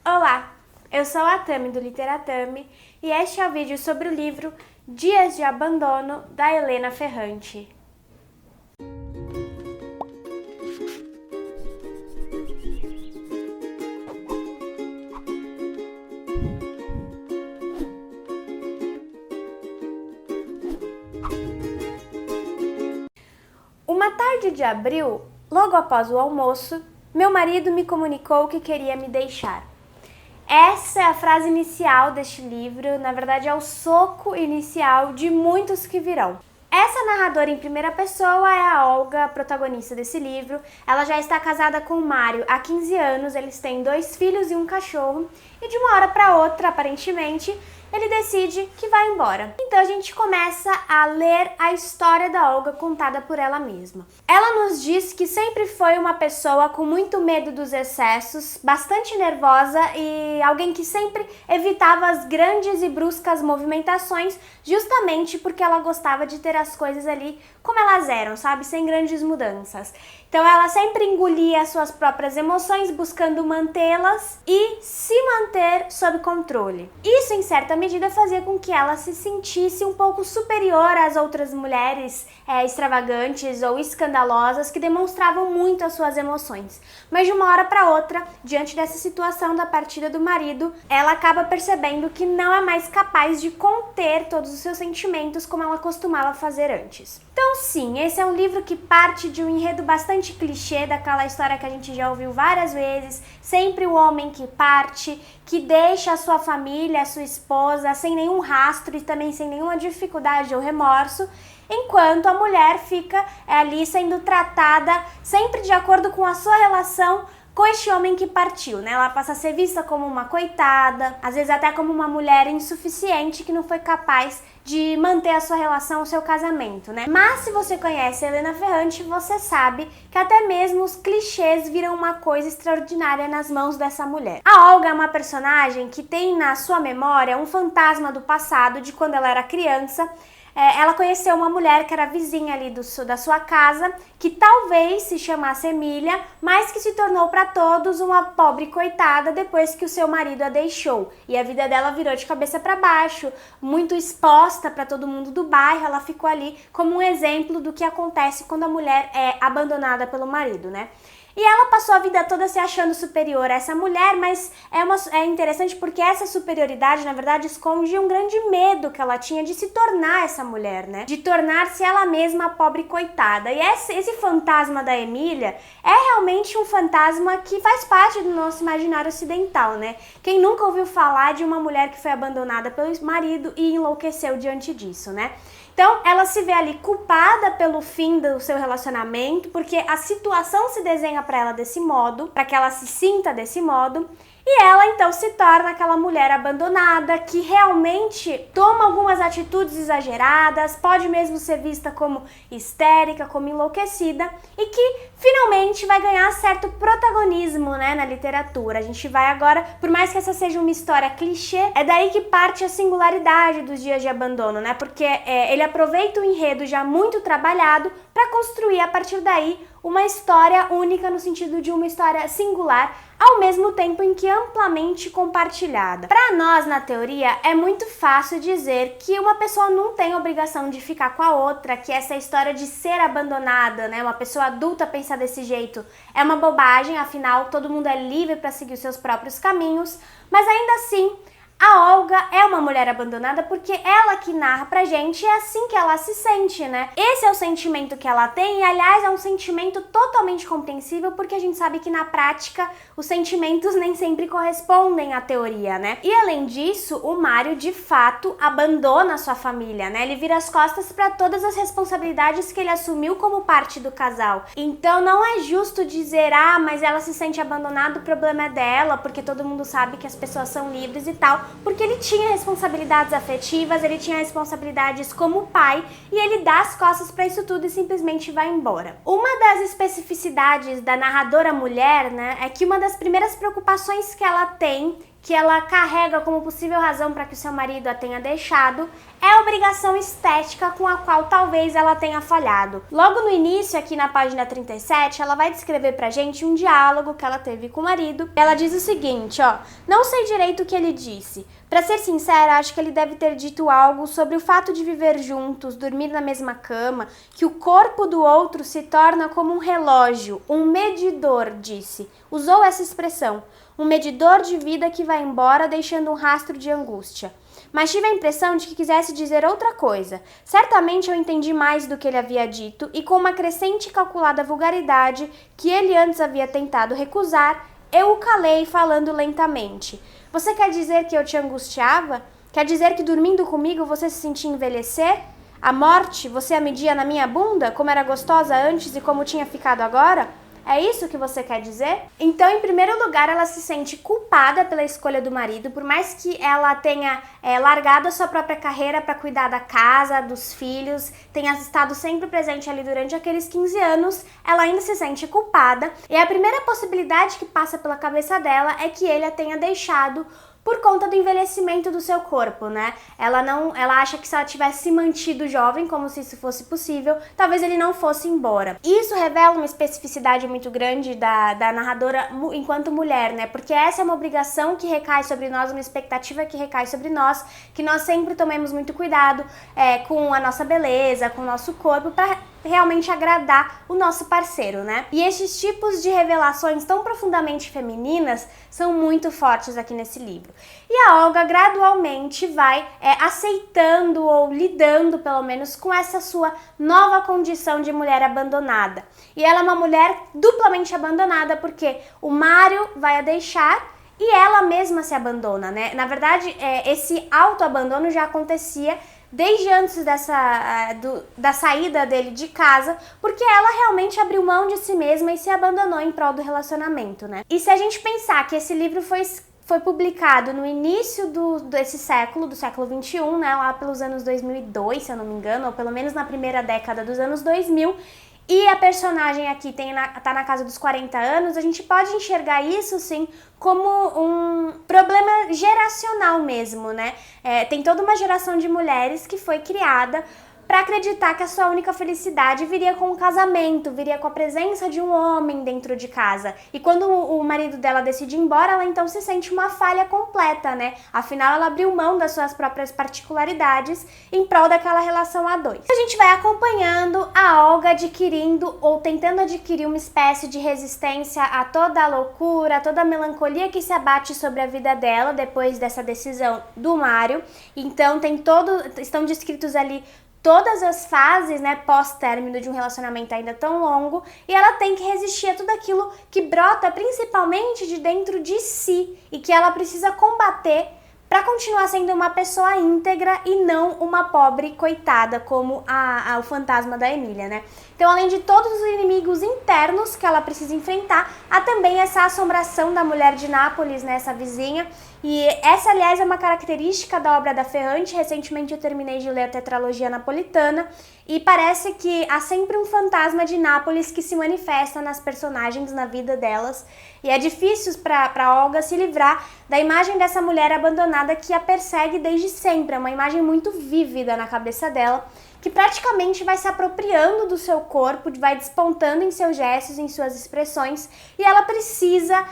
Olá, eu sou a Tami do Literatami e este é o vídeo sobre o livro Dias de Abandono, da Helena Ferrante. Uma tarde de abril, logo após o almoço, meu marido me comunicou que queria me deixar. Essa é a frase inicial deste livro, na verdade é o soco inicial de muitos que virão. Essa narradora em primeira pessoa é a Olga, a protagonista desse livro. Ela já está casada com o Mário há 15 anos, eles têm 2 filhos e um cachorro, e de uma hora para outra, aparentemente, ele decide que vai embora. Então a gente começa a ler a história da Olga contada por ela mesma. Ela nos diz que sempre foi uma pessoa com muito medo dos excessos, bastante nervosa e alguém que sempre evitava as grandes e bruscas movimentações, justamente porque ela gostava de ter as coisas ali como elas eram, sabe? Sem grandes mudanças. Então ela sempre engolia as suas próprias emoções, buscando mantê-las e se manter sob controle. Isso, em certa medida, fazia com que ela se sentisse um pouco superior às outras mulheres extravagantes ou escandalosas que demonstravam muito as suas emoções. Mas de uma hora para outra, diante dessa situação da partida do marido, ela acaba percebendo que não é mais capaz de conter todos os seus sentimentos como ela costumava fazer antes. Então sim, esse é um livro que parte de um enredo bastante clichê, daquela história que a gente já ouviu várias vezes, sempre o homem que parte, que deixa a sua família, a sua esposa, sem nenhum rastro e também sem nenhuma dificuldade ou remorso, enquanto a mulher fica ali sendo tratada sempre de acordo com a sua relação com este homem que partiu, né? Ela passa a ser vista como uma coitada, às vezes até como uma mulher insuficiente que não foi capaz de manter a sua relação, o seu casamento, né? Mas se você conhece a Helena Ferrante, você sabe que até mesmo os clichês viram uma coisa extraordinária nas mãos dessa mulher. A Olga é uma personagem que tem na sua memória um fantasma do passado, de quando ela era criança. Ela conheceu uma mulher que era vizinha ali da sua casa, que talvez se chamasse Emília, mas que se tornou para todos uma pobre coitada depois que o seu marido a deixou. E a vida dela virou de cabeça para baixo, muito exposta para todo mundo do bairro. Ela ficou ali como um exemplo do que acontece quando a mulher é abandonada pelo marido, né? E ela passou a vida toda se achando superior a essa mulher, mas é interessante porque essa superioridade, na verdade, esconde um grande medo que ela tinha de se tornar essa mulher, né? De tornar-se ela mesma a pobre coitada. E esse fantasma da Emília é realmente um fantasma que faz parte do nosso imaginário ocidental, né? Quem nunca ouviu falar de uma mulher que foi abandonada pelo marido e enlouqueceu diante disso, né? Então, ela se vê ali culpada pelo fim do seu relacionamento, porque a situação se desenha para ela desse modo, para que ela se sinta desse modo, e ela então se torna aquela mulher abandonada que realmente toma algumas atitudes exageradas, pode mesmo ser vista como histérica, como enlouquecida, e que finalmente vai ganhar certo protagonismo, né, na literatura. A gente vai agora, por mais que essa seja uma história clichê, é daí que parte a singularidade dos Dias de Abandono, né, porque ele aproveita o enredo já muito trabalhado para construir a partir daí uma história única no sentido de uma história singular, ao mesmo tempo em que amplamente compartilhada. Para nós, na teoria, é muito fácil dizer que uma pessoa não tem obrigação de ficar com a outra, que essa história de ser abandonada, né, uma pessoa adulta pensar desse jeito, é uma bobagem, afinal, todo mundo é livre para seguir os seus próprios caminhos, mas ainda assim, a Olga é uma mulher abandonada porque ela que narra pra gente, é assim que ela se sente, né? Esse é o sentimento que ela tem e, aliás, é um sentimento totalmente compreensível porque a gente sabe que na prática os sentimentos nem sempre correspondem à teoria, né? E além disso, o Mário de fato abandona a sua família, né? Ele vira as costas para todas as responsabilidades que ele assumiu como parte do casal. Então não é justo dizer, mas ela se sente abandonada, o problema é dela, porque todo mundo sabe que as pessoas são livres e tal. Porque ele tinha responsabilidades afetivas, ele tinha responsabilidades como pai e ele dá as costas para isso tudo e simplesmente vai embora. Uma das especificidades da narradora mulher, né, é que uma das primeiras preocupações que ela tem, que ela carrega como possível razão para que o seu marido a tenha deixado é a obrigação estética com a qual talvez ela tenha falhado. Logo no início, aqui na página 37, ela vai descrever pra gente um diálogo que ela teve com o marido. Ela diz o seguinte, ó: não sei direito o que ele disse. Pra ser sincera, acho que ele deve ter dito algo sobre o fato de viver juntos, dormir na mesma cama, que o corpo do outro se torna como um relógio, um medidor, disse. Usou essa expressão, um medidor de vida que vai embora deixando um rastro de angústia. Mas tive a impressão de que quisesse dizer outra coisa. Certamente eu entendi mais do que ele havia dito e com uma crescente e calculada vulgaridade que ele antes havia tentado recusar, eu o calei falando lentamente. Você quer dizer que eu te angustiava? Quer dizer que dormindo comigo você se sentia envelhecer? A morte, você a media na minha bunda, como era gostosa antes e como tinha ficado agora? É isso que você quer dizer? Então, em primeiro lugar, ela se sente culpada pela escolha do marido, por mais que ela tenha largado a sua própria carreira para cuidar da casa, dos filhos, tenha estado sempre presente ali durante aqueles 15 anos, ela ainda se sente culpada. E a primeira possibilidade que passa pela cabeça dela é que ele a tenha deixado por conta do envelhecimento do seu corpo, né? Ela acha que se ela tivesse se mantido jovem, como se isso fosse possível, talvez ele não fosse embora. Isso revela uma especificidade muito grande da narradora enquanto mulher, né? Porque essa é uma obrigação que recai sobre nós, uma expectativa que recai sobre nós, que nós sempre tomemos muito cuidado com a nossa beleza, com o nosso corpo, para realmente agradar o nosso parceiro, né? E esses tipos de revelações tão profundamente femininas são muito fortes aqui nesse livro. E a Olga gradualmente vai aceitando ou lidando, pelo menos, com essa sua nova condição de mulher abandonada. E ela é uma mulher duplamente abandonada porque o Mário vai a deixar e ela mesma se abandona, né? Na verdade, esse autoabandono já acontecia desde antes da saída dele de casa, porque ela realmente abriu mão de si mesma e se abandonou em prol do relacionamento, né? E se a gente pensar que esse livro foi publicado no início desse século, do século 21, né, lá pelos anos 2002, se eu não me engano, ou pelo menos na primeira década dos anos 2000, e a personagem aqui tá na casa dos 40 anos, a gente pode enxergar isso, sim, como um problema geracional mesmo, né? Tem toda uma geração de mulheres que foi criada para acreditar que a sua única felicidade viria com o casamento, viria com a presença de um homem dentro de casa. E quando o marido dela decide ir embora, ela então se sente uma falha completa, né? Afinal, ela abriu mão das suas próprias particularidades em prol daquela relação a dois. A gente vai acompanhando a Olga adquirindo ou tentando adquirir uma espécie de resistência a toda a loucura, a toda a melancolia que se abate sobre a vida dela depois dessa decisão do Mário. Então, estão descritos ali todas as fases, né, pós-término de um relacionamento ainda tão longo, e ela tem que resistir a tudo aquilo que brota principalmente de dentro de si e que ela precisa combater para continuar sendo uma pessoa íntegra e não uma pobre coitada como o fantasma da Emília, né? Então, além de todos os inimigos internos que ela precisa enfrentar, há também essa assombração da mulher de Nápoles, né, essa vizinha. E essa, aliás, é uma característica da obra da Ferrante. Recentemente eu terminei de ler a tetralogia napolitana e parece que há sempre um fantasma de Nápoles que se manifesta nas personagens, na vida delas. E é difícil para Olga se livrar da imagem dessa mulher abandonada que a persegue desde sempre. É uma imagem muito vívida na cabeça dela, que praticamente vai se apropriando do seu corpo, vai despontando em seus gestos, em suas expressões, e ela precisa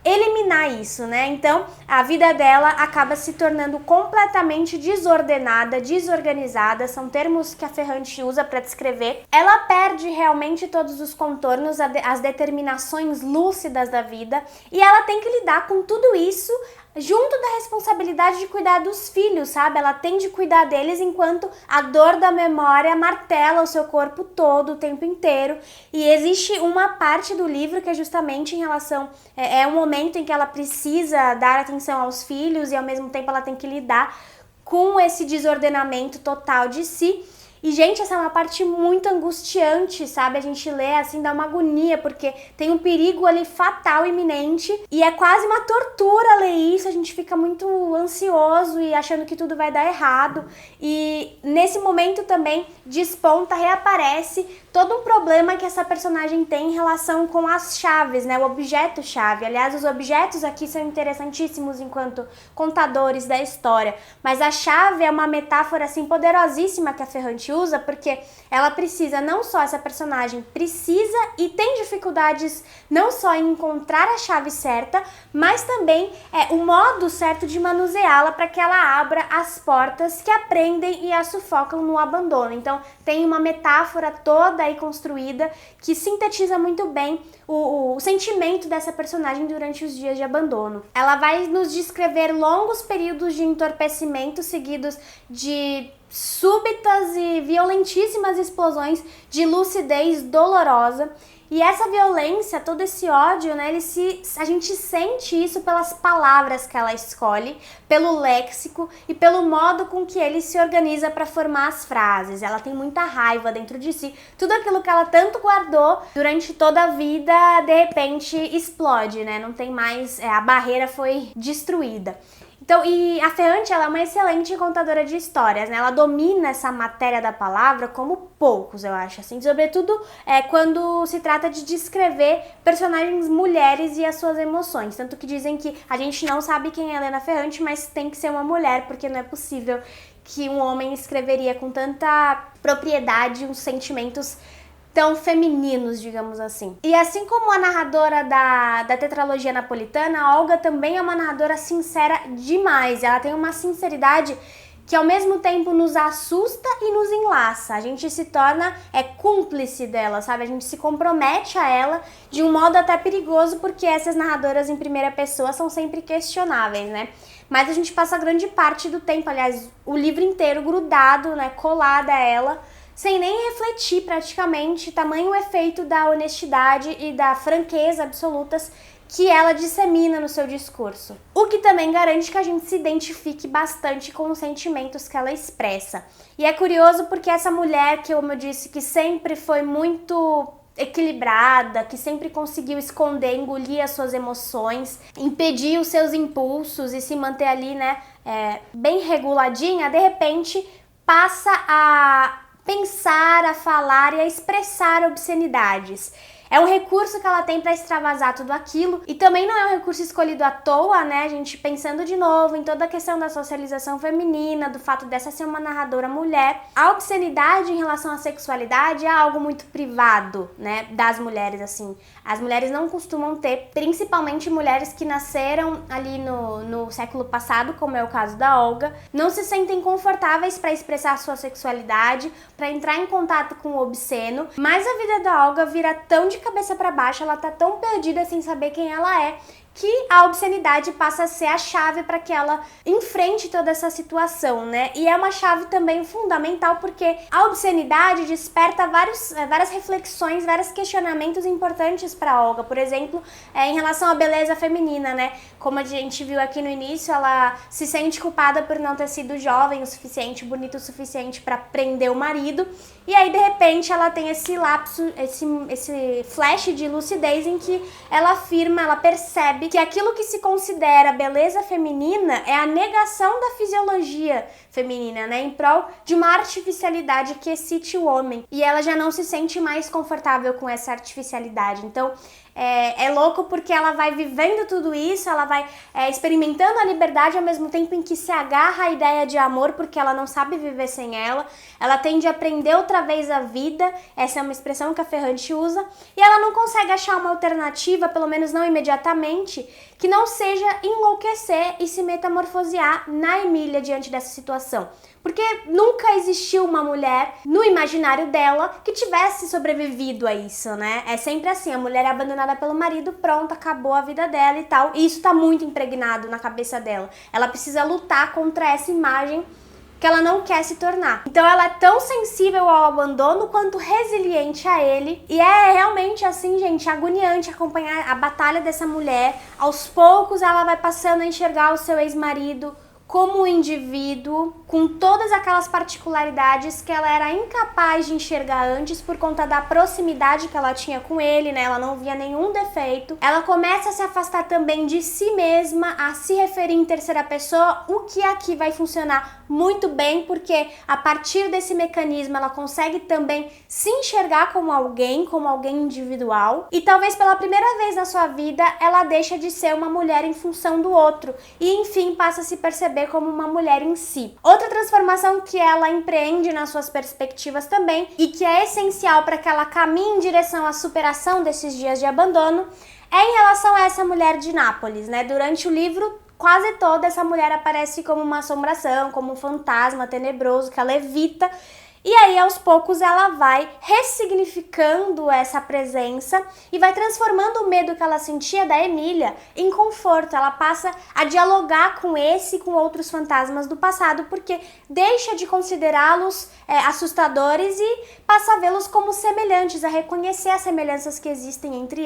eliminar isso, né? Então, a vida dela acaba se tornando completamente desordenada, desorganizada, são termos que a Ferrante usa para descrever. Ela perde realmente todos os contornos, as determinações lúcidas da vida, e ela tem que lidar com tudo isso junto da responsabilidade de cuidar dos filhos, sabe? Ela tem de cuidar deles enquanto a dor da memória martela o seu corpo todo, o tempo inteiro. E existe uma parte do livro que é justamente em relação... É um momento em que ela precisa dar atenção aos filhos e ao mesmo tempo ela tem que lidar com esse desordenamento total de si. E, gente, essa é uma parte muito angustiante, sabe? A gente lê assim, dá uma agonia, porque tem um perigo ali fatal, iminente, e é quase uma tortura ler isso, a gente fica muito ansioso e achando que tudo vai dar errado. E nesse momento também desponta, reaparece todo um problema que essa personagem tem em relação com as chaves, né? O objeto-chave. Aliás, os objetos aqui são interessantíssimos enquanto contadores da história, mas a chave é uma metáfora assim poderosíssima que a Ferrante usa, porque ela precisa, não só essa personagem precisa e tem dificuldades não só em encontrar a chave certa, mas também o modo certo de manuseá-la para que ela abra as portas que a prendem e a sufocam no abandono. Então tem uma metáfora toda aí construída que sintetiza muito bem o sentimento dessa personagem durante os dias de abandono. Ela vai nos descrever longos períodos de entorpecimento seguidos de súbitas e violentíssimas explosões de lucidez dolorosa. E essa violência, todo esse ódio, né, a gente sente isso pelas palavras que ela escolhe, pelo léxico e pelo modo com que ele se organiza para formar as frases. Ela tem muita raiva dentro de si. Tudo aquilo que ela tanto guardou durante toda a vida, de repente explode, né? Não tem mais, a barreira foi destruída. Então, e a Ferrante, ela é uma excelente contadora de histórias, né? Ela domina essa matéria da palavra como poucos, eu acho, assim, sobretudo quando se trata de descrever personagens mulheres e as suas emoções, tanto que dizem que a gente não sabe quem é Helena Ferrante, mas tem que ser uma mulher, porque não é possível que um homem escreveria com tanta propriedade os sentimentos tão femininos, digamos assim. E assim como a narradora da tetralogia napolitana, a Olga também é uma narradora sincera demais. Ela tem uma sinceridade que ao mesmo tempo nos assusta e nos enlaça. A gente se torna cúmplice dela, sabe? A gente se compromete a ela de um modo até perigoso, porque essas narradoras em primeira pessoa são sempre questionáveis, né? Mas a gente passa grande parte do tempo, aliás, o livro inteiro grudado, né, colada a ela, sem nem refletir praticamente, tamanho o efeito da honestidade e da franqueza absolutas que ela dissemina no seu discurso. O que também garante que a gente se identifique bastante com os sentimentos que ela expressa. E é curioso porque essa mulher, que, como eu disse, que sempre foi muito equilibrada, que sempre conseguiu esconder, engolir as suas emoções, impedir os seus impulsos e se manter ali, né, bem reguladinha, de repente passa a pensar, a falar e a expressar obscenidades. É um recurso que ela tem para extravasar tudo aquilo, e também não é um recurso escolhido à toa, né? A gente pensando de novo em toda a questão da socialização feminina, do fato dessa ser uma narradora mulher. A obscenidade em relação à sexualidade é algo muito privado, né, das mulheres, assim. As mulheres não costumam ter, principalmente mulheres que nasceram ali no século passado, como é o caso da Olga, não se sentem confortáveis para expressar sua sexualidade, para entrar em contato com o obsceno, mas a vida da Olga vira tão de cabeça para baixo, ela tá tão perdida sem saber quem ela é, que a obscenidade passa a ser a chave para que ela enfrente toda essa situação, né? E é uma chave também fundamental porque a obscenidade desperta várias reflexões, vários questionamentos importantes para Olga. Por exemplo, em relação à beleza feminina, né? Como a gente viu aqui no início, ela se sente culpada por não ter sido jovem o suficiente, bonita o suficiente para prender o marido. E aí, de repente, ela tem esse lapso, esse flash de lucidez em que ela afirma, ela percebe que aquilo que se considera beleza feminina é a negação da fisiologia feminina, né? Em prol de uma artificialidade que excite o homem. E ela já não se sente mais confortável com essa artificialidade. Então, é louco porque ela vai vivendo tudo isso, ela vai experimentando a liberdade ao mesmo tempo em que se agarra à ideia de amor, porque ela não sabe viver sem ela. Ela tende a aprender outra vez a vida, essa é uma expressão que a Ferrante usa, e ela não consegue achar uma alternativa, pelo menos não imediatamente, que não seja enlouquecer e se metamorfosear na Emília diante dessa situação. Porque nunca existiu uma mulher no imaginário dela que tivesse sobrevivido a isso, né? É sempre assim, a mulher é abandonada pelo marido, pronto, acabou a vida dela e tal. E isso tá muito impregnado na cabeça dela. Ela precisa lutar contra essa imagem que ela não quer se tornar. Então ela é tão sensível ao abandono quanto resiliente a ele. E é realmente assim, gente, agoniante acompanhar a batalha dessa mulher. Aos poucos ela vai passando a enxergar o seu ex-marido como um indivíduo com todas aquelas particularidades que ela era incapaz de enxergar antes por conta da proximidade que ela tinha com ele, né? Ela não via nenhum defeito. Ela começa a se afastar também de si mesma, a se referir em terceira pessoa, o que aqui vai funcionar muito bem, porque a partir desse mecanismo ela consegue também se enxergar como alguém individual, e talvez pela primeira vez na sua vida ela deixa de ser uma mulher em função do outro e enfim passa a se perceber como uma mulher em si. Outra transformação que ela empreende nas suas perspectivas também e que é essencial para que ela caminhe em direção à superação desses dias de abandono é em relação a essa mulher de Nápoles, né? Durante o livro, quase toda essa mulher aparece como uma assombração, como um fantasma tenebroso que ela evita. E aí, aos poucos, ela vai ressignificando essa presença e vai transformando o medo que ela sentia da Emília em conforto. Ela passa a dialogar com esse e com outros fantasmas do passado, porque deixa de considerá-los assustadores e passa a vê-los como semelhantes, a reconhecer as semelhanças que existem entre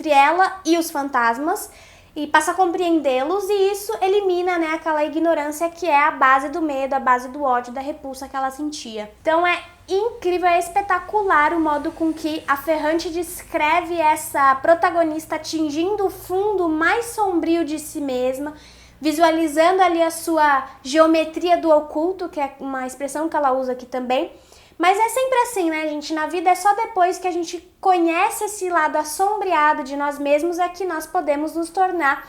ela e os fantasmas, e passa a compreendê-los, e isso elimina, né, aquela ignorância que é a base do medo, a base do ódio, da repulsa que ela sentia. Então é incrível, é espetacular o modo com que a Ferrante descreve essa protagonista atingindo o fundo mais sombrio de si mesma, visualizando ali a sua geometria do oculto, que é uma expressão que ela usa aqui também. Mas é sempre assim, né, gente? Na vida é só depois que a gente conhece esse lado assombreado de nós mesmos é que nós podemos nos tornar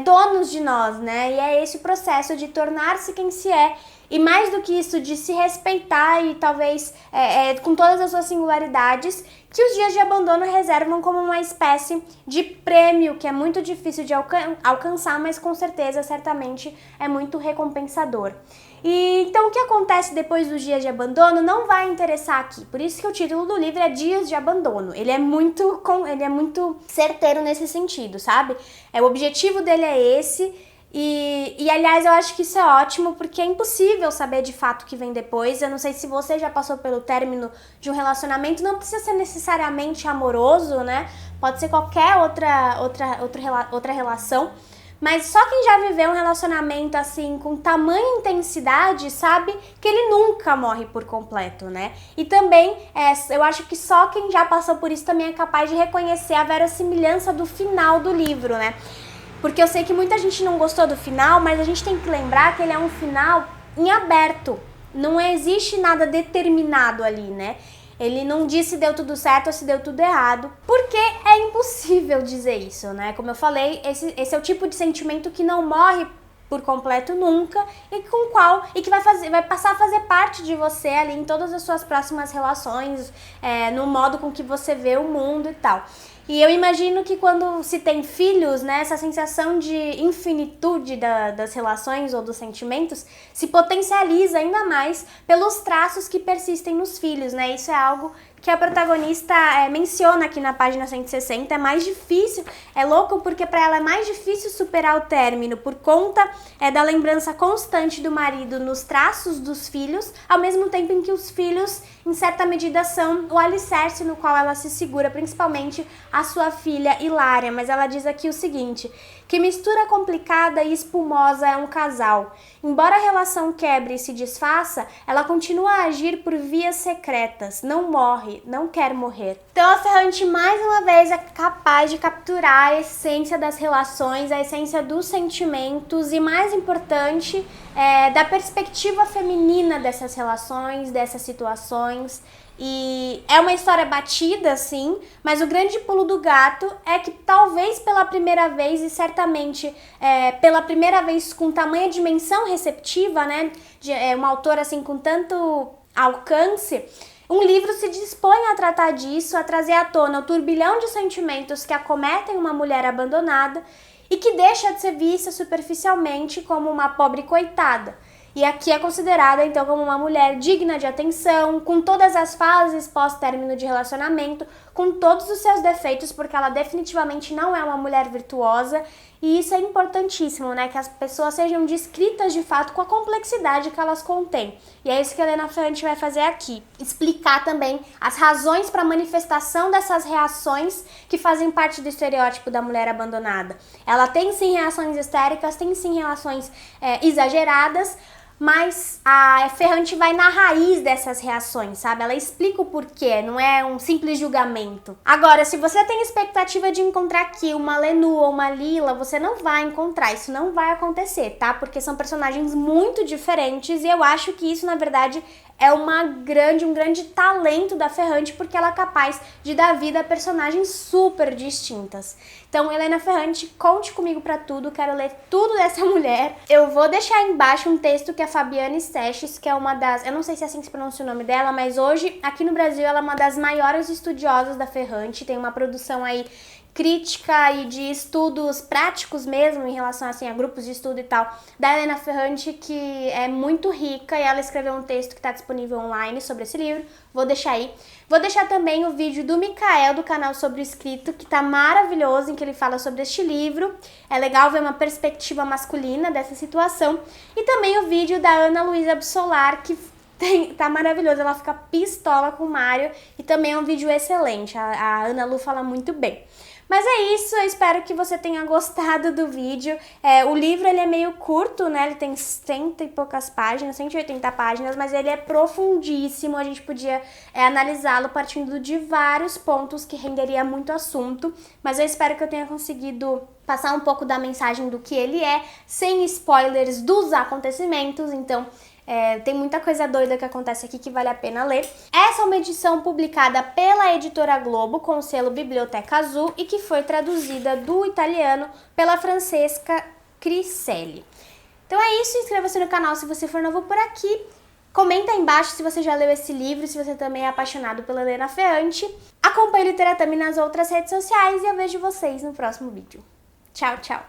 donos de nós, né? E é esse o processo de tornar-se quem se é. E mais do que isso, de se respeitar e talvez com todas as suas singularidades, que os dias de abandono reservam como uma espécie de prêmio que é muito difícil de alcançar, mas com certeza, certamente, é muito recompensador. E então o que acontece depois dos dias de abandono não vai interessar aqui. Por isso que o título do livro é Dias de Abandono. Ele é muito certeiro nesse sentido, sabe? O objetivo dele é esse. E aliás, eu acho que isso é ótimo, porque é impossível saber de fato o que vem depois. Eu não sei se você já passou pelo término de um relacionamento, não precisa ser necessariamente amoroso, né? Pode ser qualquer outra relação. Mas só quem já viveu um relacionamento assim com tamanha intensidade sabe que ele nunca morre por completo, né? E também eu acho que só quem já passou por isso também é capaz de reconhecer a verossimilhança do final do livro, né? Porque eu sei que muita gente não gostou do final, mas a gente tem que lembrar que ele é um final em aberto. Não existe nada determinado ali, né? Ele não diz se deu tudo certo ou se deu tudo errado, porque é impossível dizer isso, né? Como eu falei, esse é o tipo de sentimento que não morre por completo nunca e que vai passar a fazer parte de você ali em todas as suas próximas relações, no modo com que você vê o mundo e tal. E eu imagino que quando se tem filhos, né, essa sensação de infinitude das relações ou dos sentimentos se potencializa ainda mais pelos traços que persistem nos filhos, né? Isso é algo que a protagonista menciona aqui na página 160, é mais difícil, é louco porque para ela é mais difícil superar o término por conta da lembrança constante do marido nos traços dos filhos, ao mesmo tempo em que os filhos, em certa medida, são o alicerce no qual ela se segura, principalmente a sua filha Hilária. Mas ela diz aqui o seguinte: que mistura complicada e espumosa é um casal. Embora a relação quebre e se desfaça, ela continua a agir por vias secretas, não morre, não quer morrer. Então a Ferrante mais uma vez é capaz de capturar a essência das relações, a essência dos sentimentos e, mais importante, da perspectiva feminina dessas relações, dessas situações. E é uma história batida, sim, mas o grande pulo do gato é que talvez pela primeira vez, e certamente pela primeira vez com tamanha dimensão receptiva, né, de uma autora assim com tanto alcance, um livro se dispõe a tratar disso, a trazer à tona o turbilhão de sentimentos que acometem uma mulher abandonada e que deixa de ser vista superficialmente como uma pobre coitada. E aqui é considerada, então, como uma mulher digna de atenção, com todas as fases pós-término de relacionamento, com todos os seus defeitos, porque ela definitivamente não é uma mulher virtuosa. E isso é importantíssimo, né? Que as pessoas sejam descritas de fato com a complexidade que elas contêm. E é isso que a Helena Ferrante vai fazer aqui. Explicar também as razões para a manifestação dessas reações que fazem parte do estereótipo da mulher abandonada. Ela tem sim reações histéricas, tem sim reações exageradas, mas a Ferrante vai na raiz dessas reações, sabe? Ela explica o porquê, não é um simples julgamento. Agora, se você tem expectativa de encontrar aqui uma Lenu ou uma Lila, você não vai encontrar, isso não vai acontecer, tá? Porque são personagens muito diferentes e eu acho que isso, na verdade, é um grande talento da Ferrante, porque ela é capaz de dar vida a personagens super distintas. Então, Helena Ferrante, conte comigo pra tudo, quero ler tudo dessa mulher. Eu vou deixar aí embaixo um texto que a Fabiane Sestes, que é uma das... eu não sei se é assim que se pronuncia o nome dela, mas hoje, aqui no Brasil, ela é uma das maiores estudiosas da Ferrante, tem uma produção aí crítica e de estudos práticos mesmo em relação assim, a grupos de estudo e tal, da Helena Ferrante, que é muito rica, e ela escreveu um texto que está disponível online sobre esse livro, vou deixar aí. Vou deixar também o vídeo do Mikael, do canal Sobre o Escrito, que tá maravilhoso, em que ele fala sobre este livro. É legal ver uma perspectiva masculina dessa situação. E também o vídeo da Ana Luísa Absolar, que tá maravilhoso, ela fica pistola com o Mário, e também é um vídeo excelente, a Ana Lu fala muito bem. Mas é isso, eu espero que você tenha gostado do vídeo. O livro ele é meio curto, né? Ele tem 100 e poucas páginas, 180 páginas, mas ele é profundíssimo. A gente podia analisá-lo partindo de vários pontos que renderia muito assunto. Mas eu espero que eu tenha conseguido passar um pouco da mensagem do que ele é, sem spoilers dos acontecimentos. Então, tem muita coisa doida que acontece aqui que vale a pena ler. Essa é uma edição publicada pela Editora Globo com o selo Biblioteca Azul e que foi traduzida do italiano pela Francesca Criselli. Então é isso, inscreva-se no canal se você for novo por aqui. Comenta aí embaixo se você já leu esse livro, se você também é apaixonado pela Helena Ferrante. Acompanhe o Literatame nas outras redes sociais e eu vejo vocês no próximo vídeo. Tchau, tchau!